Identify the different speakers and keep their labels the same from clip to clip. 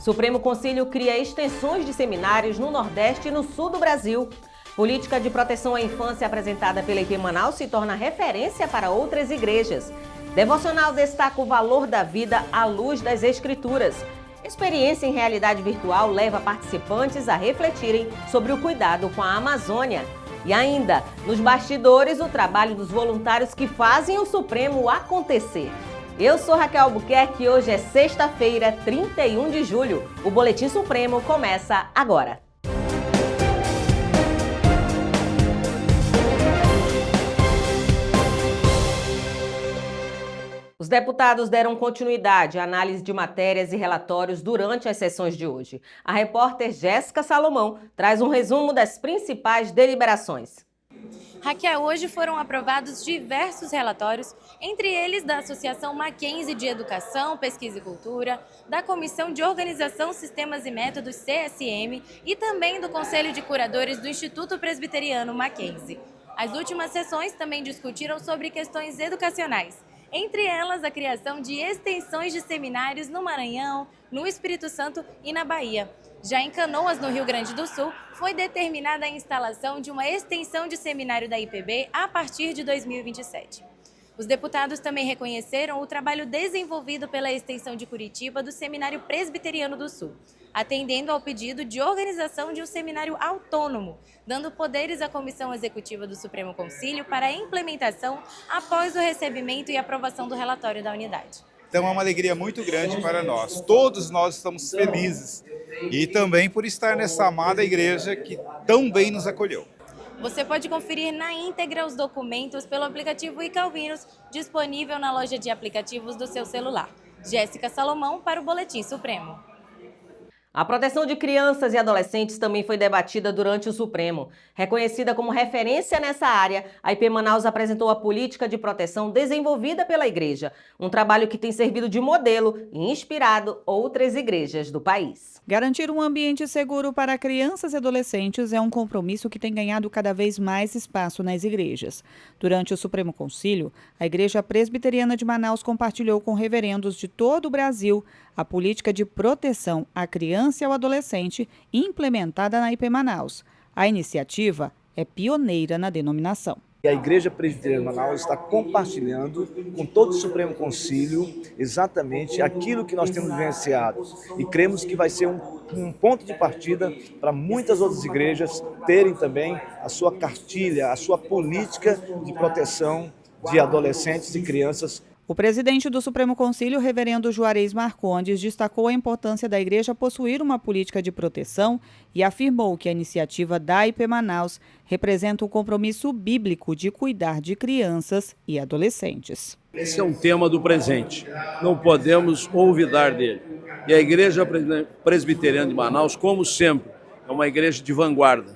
Speaker 1: Supremo Conselho cria extensões de seminários no Nordeste e no Sul do Brasil. Política de proteção à infância apresentada pela IP Manaus se torna referência para outras igrejas. Devocional destaca o valor da vida à luz das Escrituras. Experiência em realidade virtual leva participantes a refletirem sobre o cuidado com a Amazônia. E ainda, nos bastidores, o trabalho dos voluntários que fazem o Supremo acontecer. Eu sou Raquel Albuquerque e hoje é sexta-feira, 31 de julho. O Boletim Supremo começa agora. Os deputados deram continuidade à análise de matérias e relatórios durante as sessões de hoje. A repórter Jéssica Salomão traz um resumo das principais deliberações.
Speaker 2: Raquel, hoje foram aprovados diversos relatórios, entre eles da Associação Mackenzie de Educação, Pesquisa e Cultura, da Comissão de Organização, Sistemas e Métodos, CSM, e também do Conselho de Curadores do Instituto Presbiteriano Mackenzie. As últimas sessões também discutiram sobre questões educacionais, entre elas a criação de extensões de seminários no Maranhão, no Espírito Santo e na Bahia. Já em Canoas, no Rio Grande do Sul, foi determinada a instalação de uma extensão de seminário da IPB a partir de 2027. Os deputados também reconheceram o trabalho desenvolvido pela extensão de Curitiba do Seminário Presbiteriano do Sul, atendendo ao pedido de organização de um seminário autônomo, dando poderes à Comissão Executiva do Supremo Conselho para a implementação após o recebimento e aprovação do relatório da unidade.
Speaker 3: Então é uma alegria muito grande para nós. Todos nós estamos felizes e também por estar nessa amada igreja que tão bem nos acolheu.
Speaker 2: Você pode conferir na íntegra os documentos pelo aplicativo iCalvinos, disponível na loja de aplicativos do seu celular. Jéssica Salomão para o Boletim Supremo.
Speaker 1: A proteção de crianças e adolescentes também foi debatida durante o Supremo. Reconhecida como referência nessa área, a IP Manaus apresentou a política de proteção desenvolvida pela igreja, um trabalho que tem servido de modelo e inspirado outras igrejas do país.
Speaker 4: Garantir um ambiente seguro para crianças e adolescentes é um compromisso que tem ganhado cada vez mais espaço nas igrejas. Durante o Supremo Concílio, a Igreja Presbiteriana de Manaus compartilhou com reverendos de todo o Brasil a política de proteção à criança e ao adolescente implementada na IP Manaus. A iniciativa é pioneira na denominação.
Speaker 5: A Igreja Presbiteriana de Manaus está compartilhando com todo o Supremo Concílio exatamente aquilo que nós temos vivenciado e cremos que vai ser um ponto de partida para muitas outras igrejas terem também a sua cartilha, a sua política de proteção de adolescentes e crianças.
Speaker 4: O presidente do Supremo Conselho, reverendo Juarez Marcondes, destacou a importância da igreja possuir uma política de proteção e afirmou que a iniciativa da IP Manaus representa um compromisso bíblico de cuidar de crianças e adolescentes.
Speaker 6: Esse é um tema do presente, não podemos olvidar dele. E a Igreja Presbiteriana de Manaus, como sempre, é uma igreja de vanguarda.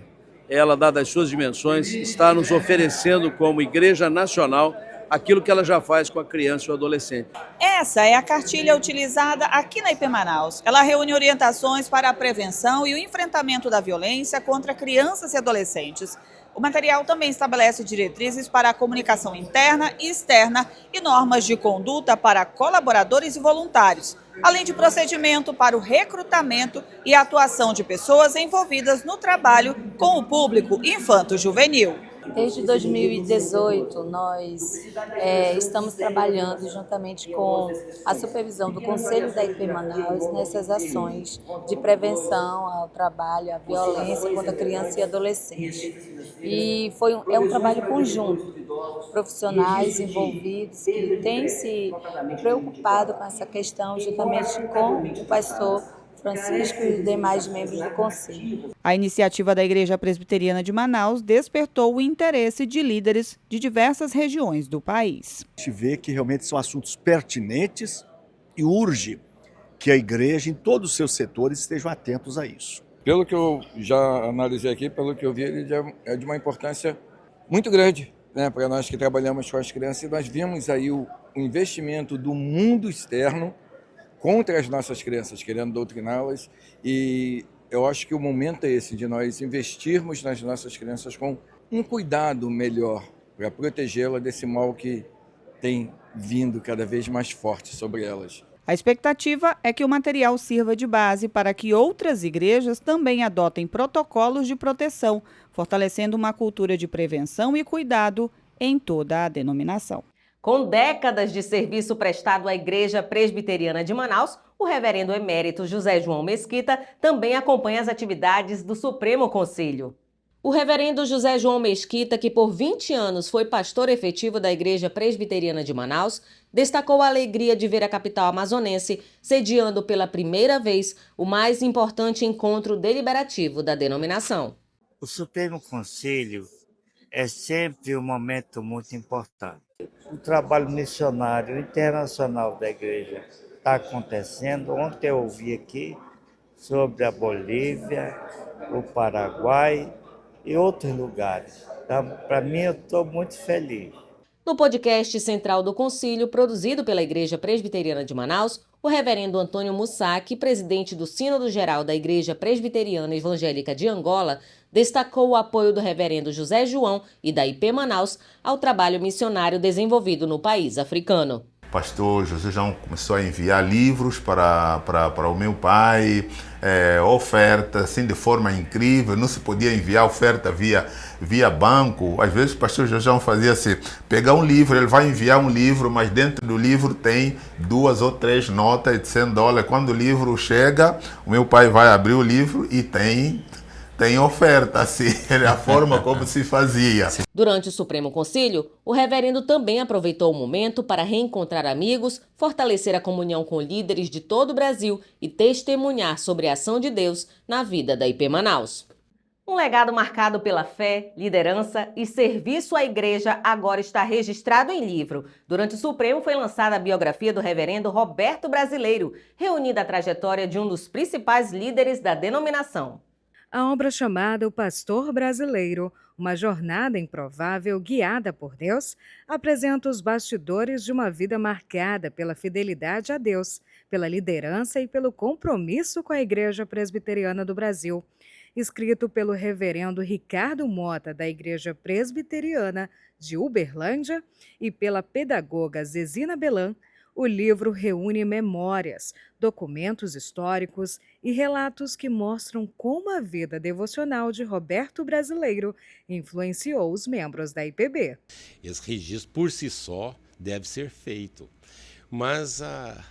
Speaker 6: Ela, dadas as suas dimensões, está nos oferecendo como igreja nacional aquilo que ela já faz com a criança e o adolescente.
Speaker 7: Essa é a cartilha utilizada aqui na IP Manaus. Ela reúne orientações para a prevenção e o enfrentamento da violência contra crianças e adolescentes. O material também estabelece diretrizes para a comunicação interna e externa e normas de conduta para colaboradores e voluntários, além de procedimento para o recrutamento e atuação de pessoas envolvidas no trabalho com o público infanto-juvenil.
Speaker 8: Desde 2018, nós estamos trabalhando juntamente com a supervisão do Conselho da IP Manaus nessas ações de prevenção ao trabalho, à violência contra criança e adolescente. E é um trabalho conjunto, profissionais envolvidos que têm se preocupado com essa questão juntamente com o pastor Francisco e os demais membros do Conselho.
Speaker 4: A iniciativa da Igreja Presbiteriana de Manaus despertou o interesse de líderes de diversas regiões do país.
Speaker 9: A gente vê que realmente são assuntos pertinentes e urge que a igreja, em todos os seus setores, estejam atentos a isso.
Speaker 10: Pelo que eu já analisei aqui, pelo que eu vi, ele já é de uma importância muito grande, né, para nós que trabalhamos com as crianças. E nós vimos aí o investimento do mundo externo contra as nossas crianças, querendo doutriná-las, e eu acho que o momento é esse, de nós investirmos nas nossas crianças com um cuidado melhor para protegê-las desse mal que tem vindo cada vez mais forte sobre elas.
Speaker 4: A expectativa é que o material sirva de base para que outras igrejas também adotem protocolos de proteção, fortalecendo uma cultura de prevenção e cuidado em toda a denominação.
Speaker 1: Com décadas de serviço prestado à Igreja Presbiteriana de Manaus, o reverendo emérito José João Mesquita também acompanha as atividades do Supremo Conselho. O reverendo José João Mesquita, que por 20 anos foi pastor efetivo da Igreja Presbiteriana de Manaus, destacou a alegria de ver a capital amazonense sediando pela primeira vez o mais importante encontro deliberativo da denominação.
Speaker 11: O Supremo Conselho é sempre um momento muito importante. O trabalho missionário internacional da Igreja está acontecendo. Ontem eu ouvi aqui sobre a Bolívia, o Paraguai e outros lugares. Então, para mim, eu estou muito feliz.
Speaker 1: No podcast central do Concílio, produzido pela Igreja Presbiteriana de Manaus, o reverendo Antônio Mussac, presidente do Sínodo Geral da Igreja Presbiteriana Evangélica de Angola, destacou o apoio do reverendo José João e da IP Manaus ao trabalho missionário desenvolvido no país africano.
Speaker 12: O pastor José João começou a enviar livros para o meu pai, oferta, assim, de forma incrível. Não se podia enviar oferta via banco. Às vezes o pastor José João fazia assim, pegar um livro, ele vai enviar um livro, mas dentro do livro tem 2 ou 3 notas de $100. Quando o livro chega, o meu pai vai abrir o livro e tem oferta, assim, é a forma como se fazia.
Speaker 1: Durante o Supremo Conselho, o reverendo também aproveitou o momento para reencontrar amigos, fortalecer a comunhão com líderes de todo o Brasil e testemunhar sobre a ação de Deus na vida da IP Manaus. Um legado marcado pela fé, liderança e serviço à igreja agora está registrado em livro. Durante o Supremo foi lançada a biografia do reverendo Roberto Brasileiro, reunindo a trajetória de um dos principais líderes da denominação.
Speaker 13: A obra chamada O Pastor Brasileiro, uma jornada improvável guiada por Deus, apresenta os bastidores de uma vida marcada pela fidelidade a Deus, pela liderança e pelo compromisso com a Igreja Presbiteriana do Brasil. Escrito pelo reverendo Ricardo Mota, da Igreja Presbiteriana de Uberlândia, e pela pedagoga Zezina Belan, o livro reúne memórias, documentos históricos e relatos que mostram como a vida devocional de Roberto Brasileiro influenciou os membros da IPB.
Speaker 14: Esse registro, por si só, deve ser feito, mas a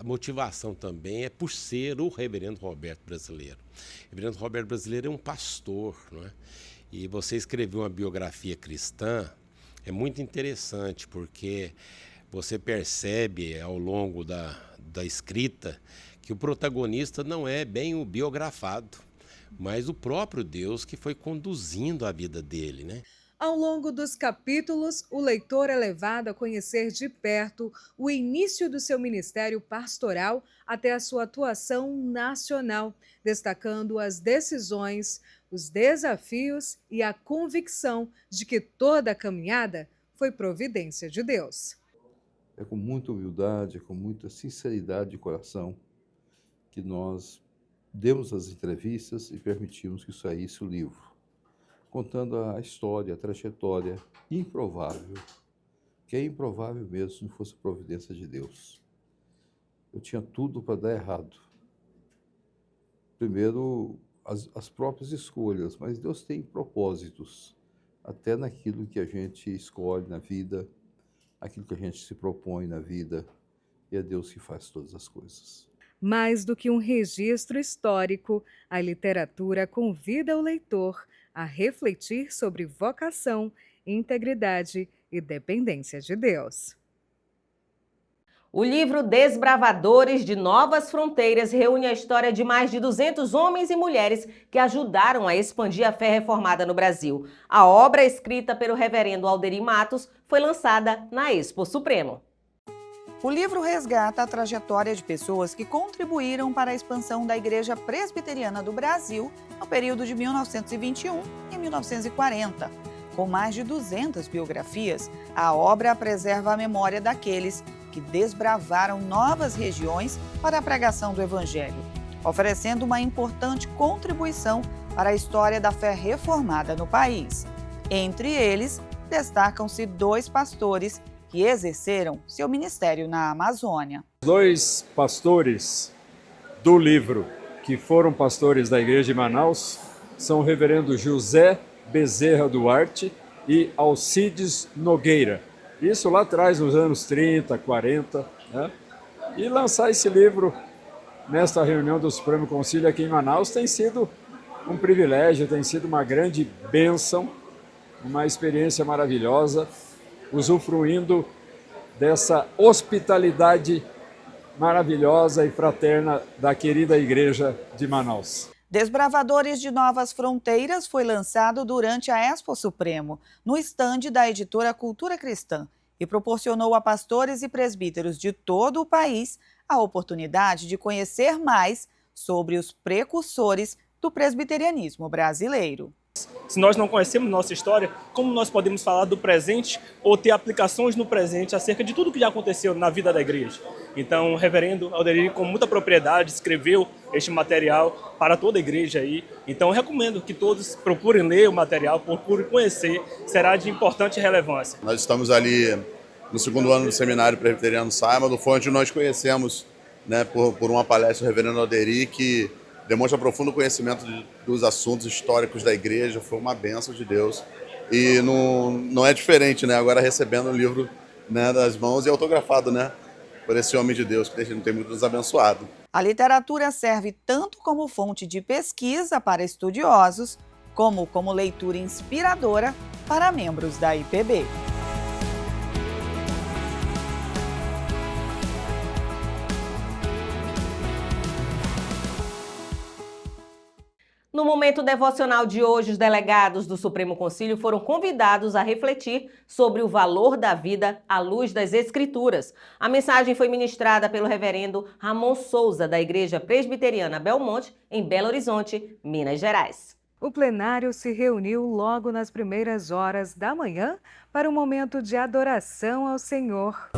Speaker 14: motivação também é por ser o reverendo Roberto Brasileiro. O reverendo Roberto Brasileiro é um pastor, não é? E você escrever uma biografia cristã é muito interessante, porque você percebe ao longo da escrita que o protagonista não é bem o biografado, mas o próprio Deus que foi conduzindo a vida dele, né?
Speaker 13: Ao longo dos capítulos, o leitor é levado a conhecer de perto o início do seu ministério pastoral até a sua atuação nacional, destacando as decisões, os desafios e a convicção de que toda a caminhada foi providência de Deus.
Speaker 15: É com muita humildade, é com muita sinceridade de coração que nós demos as entrevistas e permitimos que saísse o livro, contando a história, a trajetória improvável, que é improvável mesmo se não fosse providência de Deus. Eu tinha tudo para dar errado. Primeiro, as próprias escolhas, mas Deus tem propósitos, até naquilo que a gente escolhe na vida, aquilo que a gente se propõe na vida, e é Deus que faz todas as coisas.
Speaker 13: Mais do que um registro histórico, a literatura convida o leitor a refletir sobre vocação, integridade e dependência de Deus.
Speaker 1: O livro Desbravadores de Novas Fronteiras reúne a história de mais de 200 homens e mulheres que ajudaram a expandir a fé reformada no Brasil. A obra, escrita pelo reverendo Alderi Matos, foi lançada na Expo Supremo.
Speaker 4: O livro resgata a trajetória de pessoas que contribuíram para a expansão da Igreja Presbiteriana do Brasil no período de 1921 e 1940. Com mais de 200 biografias, a obra preserva a memória daqueles que desbravaram novas regiões para a pregação do Evangelho, oferecendo uma importante contribuição para a história da fé reformada no país. Entre eles, destacam-se 2 pastores
Speaker 7: que exerceram seu ministério na Amazônia.
Speaker 16: 2 pastores do livro que foram pastores da igreja de Manaus são o reverendo José Bezerra Duarte e Alcides Nogueira. Isso lá atrás, nos anos 30, 40, né? E lançar esse livro nesta reunião do Supremo Concílio aqui em Manaus tem sido um privilégio, tem sido uma grande bênção, uma experiência maravilhosa, usufruindo dessa hospitalidade maravilhosa e fraterna da querida igreja de Manaus.
Speaker 7: Desbravadores de Novas Fronteiras foi lançado durante a Expo Supremo, no estande da editora Cultura Cristã, e proporcionou a pastores e presbíteros de todo o país a oportunidade de conhecer mais sobre os precursores do presbiterianismo brasileiro.
Speaker 17: Se nós não conhecemos nossa história, como nós podemos falar do presente ou ter aplicações no presente acerca de tudo que já aconteceu na vida da igreja? Então, o reverendo Alderir, com muita propriedade, escreveu este material para toda a igreja aí. Então, eu recomendo que todos procurem ler o material, procurem conhecer, será de importante relevância.
Speaker 18: Nós estamos ali no 2º ano do Seminário Presbiteriano Simon, foi onde nós conhecemos, né, por uma palestra do reverendo Alderir, que demonstra profundo conhecimento dos assuntos históricos da igreja, foi uma bênção de Deus. E não é diferente, né? Agora recebendo o livro, né, das mãos e autografado, né, por esse homem de Deus que tem muito nos abençoado.
Speaker 7: A literatura serve tanto como fonte de pesquisa para estudiosos, como leitura inspiradora para membros da IPB.
Speaker 1: No momento devocional de hoje, os delegados do Supremo Concílio foram convidados a refletir sobre o valor da vida à luz das Escrituras. A mensagem foi ministrada pelo reverendo Ramon Souza, da Igreja Presbiteriana Belmonte, em Belo Horizonte, Minas Gerais.
Speaker 13: O plenário se reuniu logo nas primeiras horas da manhã para um momento de adoração ao Senhor.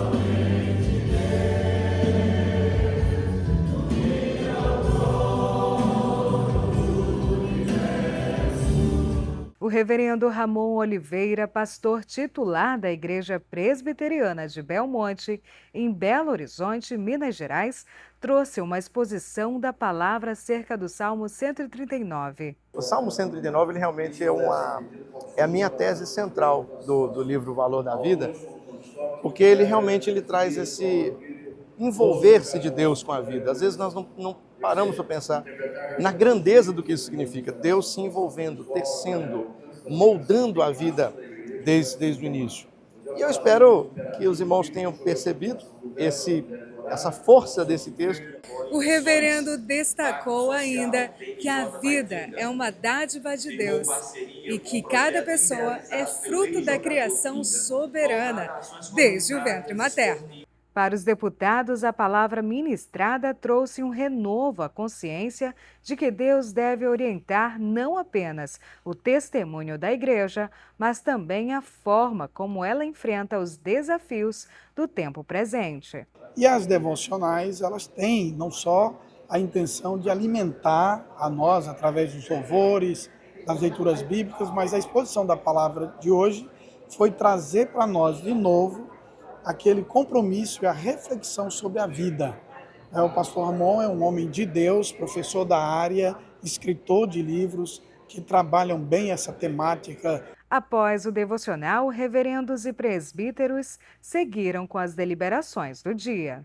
Speaker 13: O reverendo Ramon Oliveira, pastor titular da Igreja Presbiteriana de Belmonte, em Belo Horizonte, Minas Gerais, trouxe uma exposição da palavra acerca do Salmo 139.
Speaker 19: O Salmo 139 ele realmente é a minha tese central do livro Valor da Vida, porque ele realmente traz esse envolver-se de Deus com a vida. Às vezes nós não paramos para pensar na grandeza do que isso significa, Deus se envolvendo, tecendo, moldando a vida desde o início. E eu espero que os irmãos tenham percebido essa força desse texto.
Speaker 13: O reverendo destacou ainda que a vida é uma dádiva de Deus e que cada pessoa é fruto da criação soberana, desde o ventre materno. Para os deputados, a palavra ministrada trouxe um renovo à consciência de que Deus deve orientar não apenas o testemunho da igreja, mas também a forma como ela enfrenta os desafios do tempo presente.
Speaker 20: E as devocionais, elas têm não só a intenção de alimentar a nós através dos louvores, das leituras bíblicas, mas a exposição da palavra de hoje foi trazer para nós de novo aquele compromisso e a reflexão sobre a vida. O pastor Ramon é um homem de Deus, professor da área, escritor de livros que trabalham bem essa temática.
Speaker 13: Após o devocional, reverendos e presbíteros seguiram com as deliberações do dia.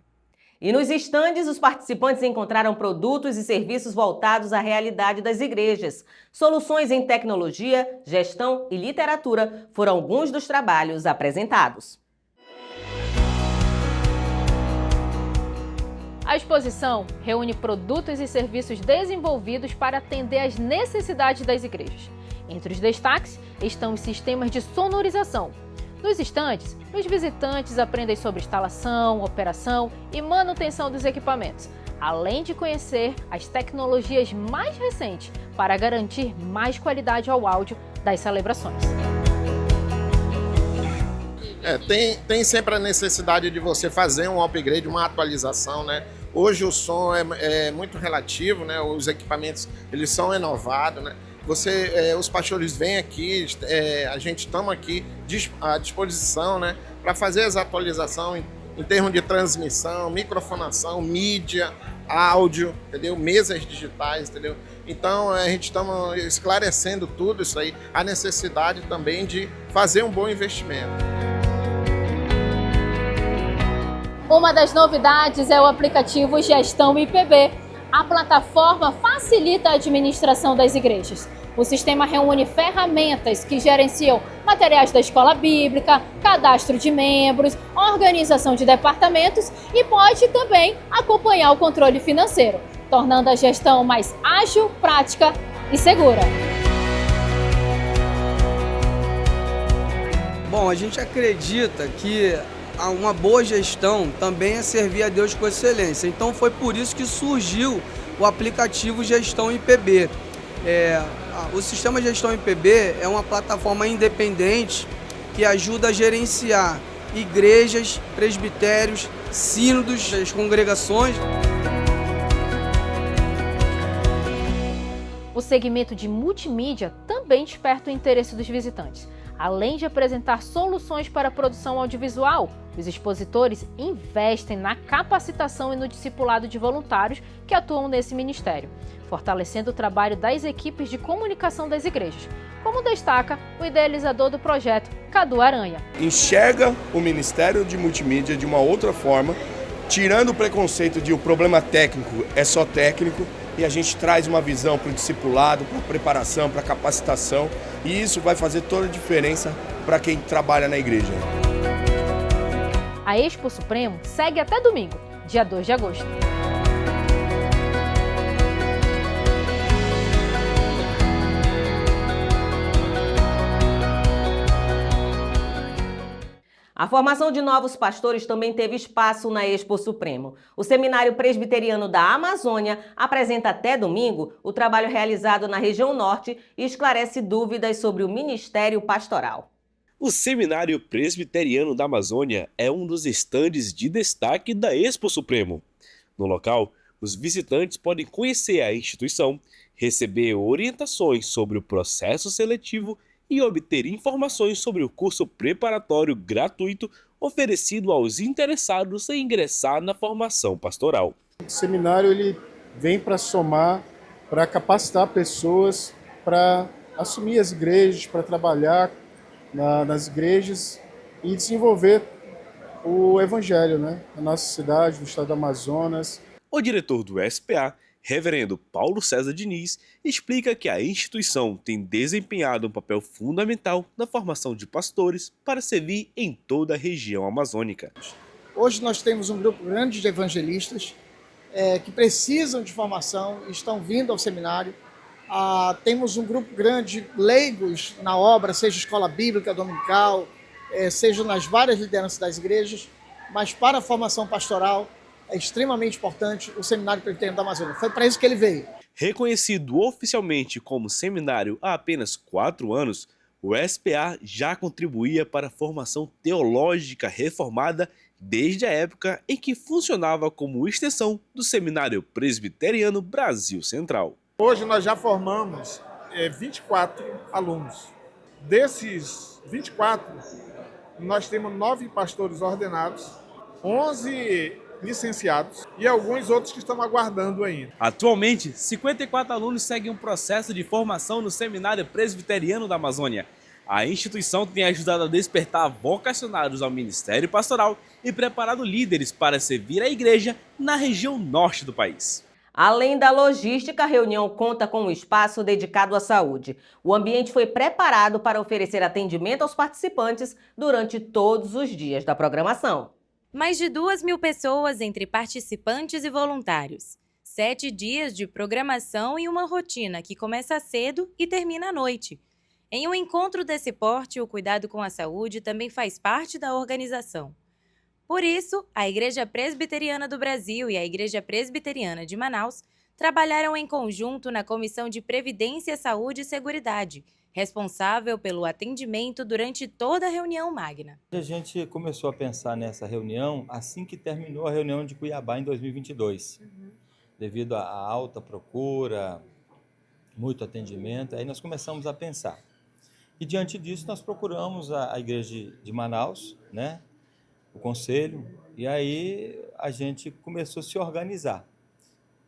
Speaker 1: E nos estandes, os participantes encontraram produtos e serviços voltados à realidade das igrejas. Soluções em tecnologia, gestão e literatura foram alguns dos trabalhos apresentados.
Speaker 21: A exposição reúne produtos e serviços desenvolvidos para atender às necessidades das igrejas. Entre os destaques estão os sistemas de sonorização. Nos estandes, os visitantes aprendem sobre instalação, operação e manutenção dos equipamentos, além de conhecer as tecnologias mais recentes para garantir mais qualidade ao áudio das celebrações.
Speaker 22: Tem sempre a necessidade de você fazer um upgrade, uma atualização, né? Hoje o som é muito relativo, né? Os equipamentos eles são renovados, né? Os pastores vêm aqui, a gente estamos aqui à disposição, né? para fazer as atualizações em termos de transmissão, microfonação, mídia, áudio, entendeu? Mesas digitais, entendeu? Então a gente está esclarecendo tudo isso aí, a necessidade também de fazer um bom investimento.
Speaker 21: Uma das novidades é o aplicativo Gestão IPB. A plataforma facilita a administração das igrejas. O sistema reúne ferramentas que gerenciam materiais da escola bíblica, cadastro de membros, organização de departamentos e pode também acompanhar o controle financeiro, tornando a gestão mais ágil, prática e segura.
Speaker 2: Bom, a gente acredita que uma boa gestão também é servir a Deus com excelência. Então foi por isso que surgiu o aplicativo Gestão IPB. O sistema Gestão IPB é uma plataforma independente que ajuda a gerenciar igrejas, presbitérios, sínodos, as congregações.
Speaker 21: O segmento de multimídia também desperta o interesse dos visitantes. Além de apresentar soluções para a produção audiovisual, os expositores investem na capacitação e no discipulado de voluntários que atuam nesse ministério, fortalecendo o trabalho das equipes de comunicação das igrejas, como destaca o idealizador do projeto, Cadu Aranha.
Speaker 3: Enxerga o Ministério de Multimídia de uma outra forma, tirando o preconceito de o problema técnico é só técnico, e a gente traz uma visão para o discipulado, para a preparação, para a capacitação, e isso vai fazer toda a diferença para quem trabalha na igreja.
Speaker 21: A Expo Supremo segue até domingo, dia 2 de agosto.
Speaker 1: A formação de novos pastores também teve espaço na Expo Supremo. O Seminário Presbiteriano da Amazônia apresenta até domingo o trabalho realizado na região norte e esclarece dúvidas sobre o ministério pastoral.
Speaker 23: O Seminário Presbiteriano da Amazônia é um dos estandes de destaque da Expo Supremo. No local, os visitantes podem conhecer a instituição, receber orientações sobre o processo seletivo e obter informações sobre o curso preparatório gratuito oferecido aos interessados em ingressar na formação pastoral.
Speaker 24: O seminário ele vem para somar, para capacitar pessoas para assumir as igrejas, para trabalhar nas igrejas e desenvolver o evangelho, né, na nossa cidade, no estado do Amazonas.
Speaker 23: O diretor do SPA, Reverendo Paulo César Diniz, explica que a instituição tem desempenhado um papel fundamental na formação de pastores para servir em toda a região amazônica.
Speaker 25: Hoje nós temos um grupo grande de evangelistas que precisam de formação e estão vindo ao seminário. Temos um grupo grande de leigos na obra, seja escola bíblica dominical, seja nas várias lideranças das igrejas, mas para a formação pastoral é extremamente importante o Seminário Presbiteriano da Amazônia. Foi para isso que ele veio.
Speaker 23: Reconhecido oficialmente como seminário há apenas 4 anos, o SPA já contribuía para a formação teológica reformada desde a época em que funcionava como extensão do Seminário Presbiteriano Brasil Central.
Speaker 24: Hoje nós já formamos 24 alunos. Desses 24, nós temos 9 pastores ordenados, 11 licenciados e alguns outros que estão aguardando ainda.
Speaker 23: Atualmente, 54 alunos seguem um processo de formação no Seminário Presbiteriano da Amazônia. A instituição tem ajudado a despertar vocacionados ao ministério pastoral e preparado líderes para servir a igreja na região norte do país.
Speaker 1: Além da logística, a reunião conta com um espaço dedicado à saúde. O ambiente foi preparado para oferecer atendimento aos participantes durante todos os dias da programação.
Speaker 26: Mais de 2.000 pessoas entre participantes e voluntários. 7 dias de programação e uma rotina que começa cedo e termina à noite. Em um encontro desse porte, o cuidado com a saúde também faz parte da organização. Por isso, a Igreja Presbiteriana do Brasil e a Igreja Presbiteriana de Manaus trabalharam em conjunto na Comissão de Previdência, Saúde e Seguridade, responsável pelo atendimento durante toda a reunião magna.
Speaker 27: A gente começou a pensar nessa reunião assim que terminou a reunião de Cuiabá em 2022. Devido à alta procura, muito atendimento, aí nós começamos a pensar. E diante disso nós procuramos a Igreja de Manaus, né, o conselho, e aí a gente começou a se organizar.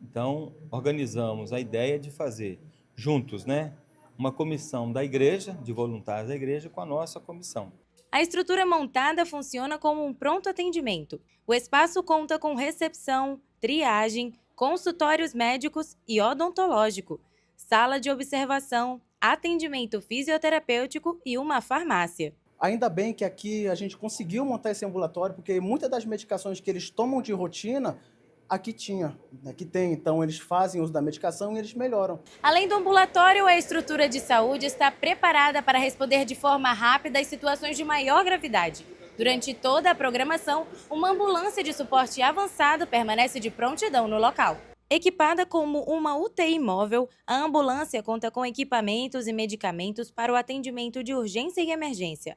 Speaker 27: Então, organizamos a ideia de fazer juntos, né, uma comissão da igreja, de voluntários da igreja, com a nossa comissão.
Speaker 26: A estrutura montada funciona como um pronto atendimento. O espaço conta com recepção, triagem, consultórios médicos e odontológico, sala de observação, atendimento fisioterapêutico e uma farmácia.
Speaker 5: Ainda bem que aqui a gente conseguiu montar esse ambulatório, porque muitas das medicações que eles tomam de rotina, aqui tem. Então eles fazem uso da medicação e eles melhoram.
Speaker 26: Além do ambulatório, a estrutura de saúde está preparada para responder de forma rápida às situações de maior gravidade. Durante toda a programação, uma ambulância de suporte avançado permanece de prontidão no local. Equipada como uma UTI móvel, a ambulância conta com equipamentos e medicamentos para o atendimento de urgência e emergência.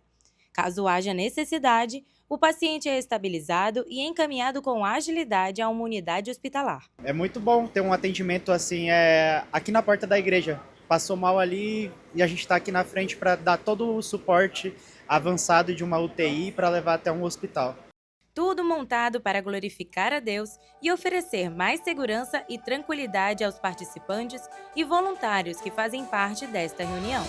Speaker 26: Caso haja necessidade, o paciente é estabilizado e encaminhado com agilidade a uma unidade hospitalar.
Speaker 6: É muito bom ter um atendimento assim, aqui na porta da igreja. Passou mal ali e a gente está aqui na frente para dar todo o suporte avançado de uma UTI para levar até um hospital.
Speaker 26: Tudo montado para glorificar a Deus e oferecer mais segurança e tranquilidade aos participantes e voluntários que fazem parte desta reunião.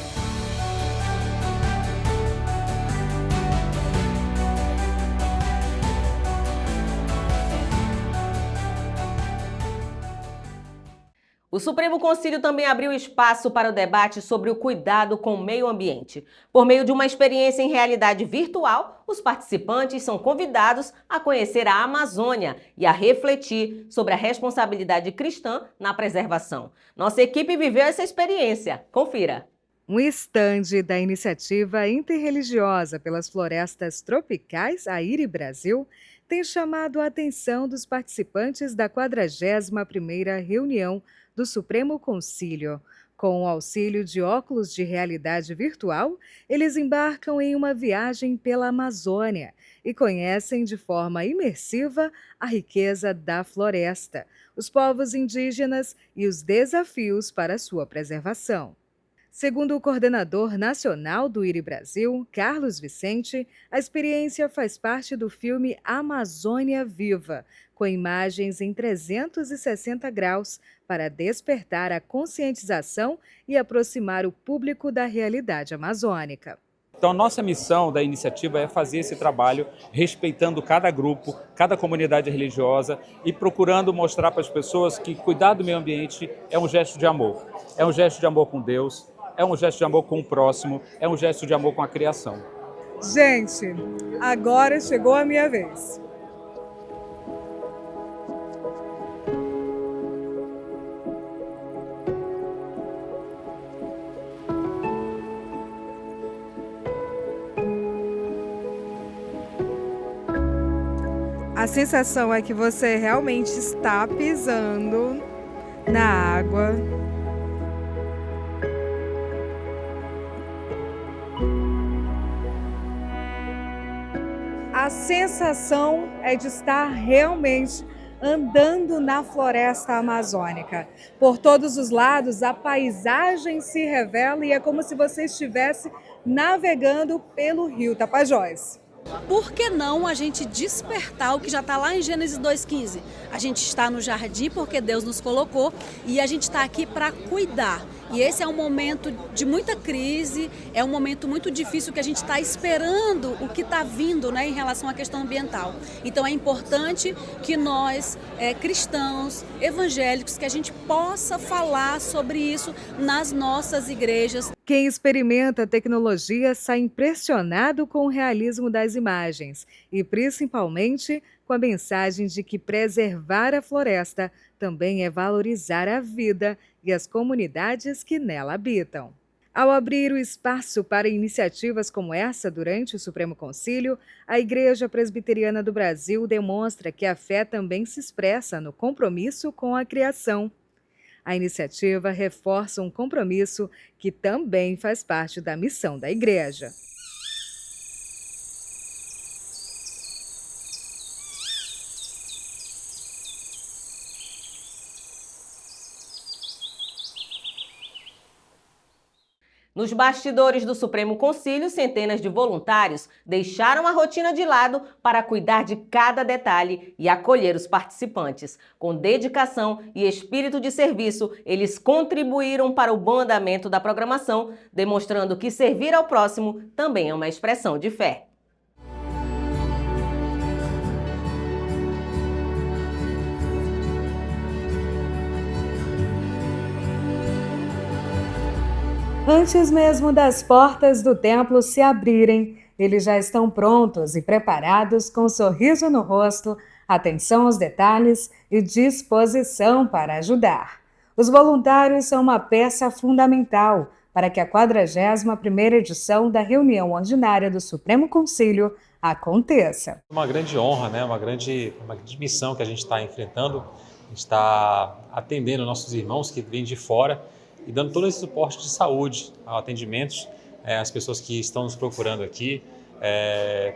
Speaker 1: O Supremo Conselho também abriu espaço para o debate sobre o cuidado com o meio ambiente. Por meio de uma experiência em realidade virtual, os participantes são convidados a conhecer a Amazônia e a refletir sobre a responsabilidade cristã na preservação. Nossa equipe viveu essa experiência. Confira.
Speaker 13: Um estande da Iniciativa Interreligiosa pelas Florestas Tropicais, a IRI Brasil, tem chamado a atenção dos participantes da 41ª reunião do Supremo Concílio. Com o auxílio de óculos de realidade virtual, eles embarcam em uma viagem pela Amazônia e conhecem de forma imersiva a riqueza da floresta, os povos indígenas e os desafios para sua preservação. Segundo o coordenador nacional do IRI Brasil, Carlos Vicente, a experiência faz parte do filme Amazônia Viva, com imagens em 360 graus para despertar a conscientização e aproximar o público da realidade amazônica.
Speaker 8: Então, a nossa missão da iniciativa é fazer esse trabalho respeitando cada grupo, cada comunidade religiosa e procurando mostrar para as pessoas que cuidar do meio ambiente é um gesto de amor. É um gesto de amor com Deus, é um gesto de amor com o próximo, é um gesto de amor com a criação.
Speaker 9: Gente, agora chegou a minha vez. A sensação é que você realmente está pisando na água. A sensação é de estar realmente andando na floresta amazônica. Por todos os lados, a paisagem se revela e é como se você estivesse navegando pelo rio Tapajós.
Speaker 10: Por que não a gente despertar o que já está lá em Gênesis 2,15? A gente está no jardim porque Deus nos colocou e a gente está aqui para cuidar. E esse é um momento de muita crise, é um momento muito difícil que a gente está esperando o que está vindo, né, em relação à questão ambiental. Então é importante que nós, cristãos, evangélicos, que a gente possa falar sobre isso nas nossas igrejas.
Speaker 13: Quem experimenta a tecnologia sai impressionado com o realismo das imagens e, principalmente, com a mensagem de que preservar a floresta também é valorizar a vida e as comunidades que nela habitam. Ao abrir o espaço para iniciativas como essa durante o Supremo Concílio, a Igreja Presbiteriana do Brasil demonstra que a fé também se expressa no compromisso com a criação. A iniciativa reforça um compromisso que também faz parte da missão da Igreja.
Speaker 1: Nos bastidores do Supremo Concílio, centenas de voluntários deixaram a rotina de lado para cuidar de cada detalhe e acolher os participantes. Com dedicação e espírito de serviço, eles contribuíram para o bom andamento da programação, demonstrando que servir ao próximo também é uma expressão de fé.
Speaker 13: Antes mesmo das portas do templo se abrirem, eles já estão prontos e preparados com um sorriso no rosto, atenção aos detalhes e disposição para ajudar. Os voluntários são uma peça fundamental para que a 41ª edição da reunião ordinária do Supremo Concílio aconteça.
Speaker 4: Uma grande honra, né? uma grande missão que a gente está enfrentando. A gente está atendendo nossos irmãos que vêm de fora e dando todo esse suporte de saúde, atendimentos às pessoas que estão nos procurando aqui.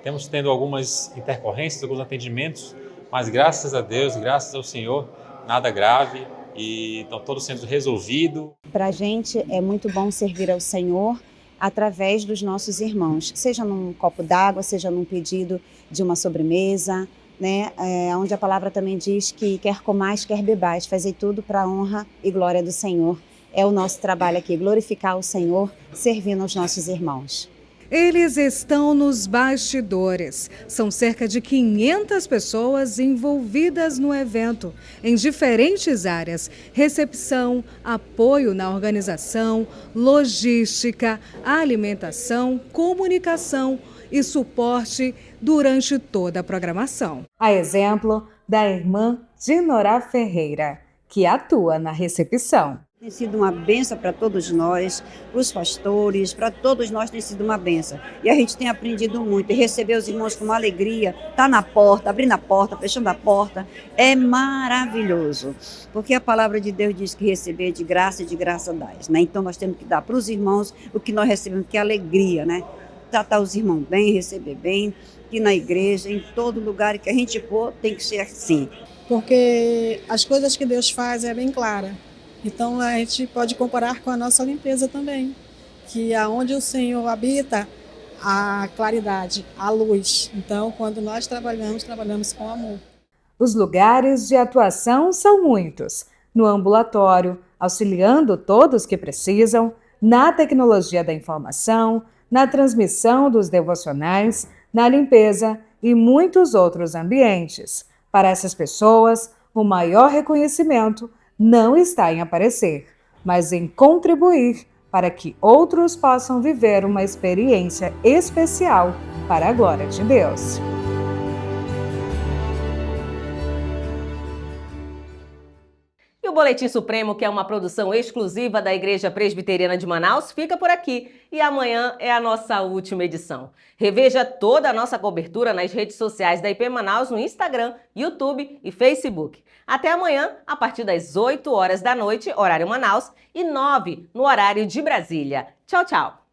Speaker 4: Temos tendo algumas intercorrências, alguns atendimentos, mas graças a Deus, graças ao Senhor, nada grave e estão todos sendo resolvidos.
Speaker 11: Para a gente é muito bom servir ao Senhor através dos nossos irmãos, seja num copo d'água, seja num pedido de uma sobremesa, né? Onde a palavra também diz que quer comais, quer bebais, fazei tudo para a honra e glória do Senhor. É o nosso trabalho aqui, glorificar o Senhor, servindo aos nossos irmãos.
Speaker 13: Eles estão nos bastidores. São cerca de 500 pessoas envolvidas no evento, em diferentes áreas: recepção, apoio na organização, logística, alimentação, comunicação e suporte durante toda a programação. A exemplo da irmã Dinorá Ferreira, que atua na recepção.
Speaker 12: Tem sido uma bênção para todos nós, para os pastores, para todos nós tem sido uma bênção. E a gente tem aprendido muito, e receber os irmãos com uma alegria, tá na porta, abrindo a porta, fechando a porta, é maravilhoso. Porque a palavra de Deus diz que receber de graça e de graça dás, né? Então nós temos que dar para os irmãos o que nós recebemos, que é alegria, né? Tratar os irmãos bem, receber bem, aqui na igreja, em todo lugar que a gente for, tem que ser assim.
Speaker 14: Porque as coisas que Deus faz é bem clara. Então a gente pode comparar com a nossa limpeza também, que aonde o Senhor habita, a claridade, a luz. Então quando nós trabalhamos com amor.
Speaker 13: Os lugares de atuação são muitos: no ambulatório, auxiliando todos que precisam, na tecnologia da informação, na transmissão dos devocionais, na limpeza e muitos outros ambientes. Para essas pessoas, o maior reconhecimento não está em aparecer, mas em contribuir para que outros possam viver uma experiência especial para a glória de Deus.
Speaker 1: E o Boletim Supremo, que é uma produção exclusiva da Igreja Presbiteriana de Manaus, fica por aqui. E amanhã é a nossa última edição. Reveja toda a nossa cobertura nas redes sociais da IP Manaus, no Instagram, YouTube e Facebook. Até amanhã, a partir das 8 horas da noite, horário Manaus, e 9 no horário de Brasília. Tchau, tchau!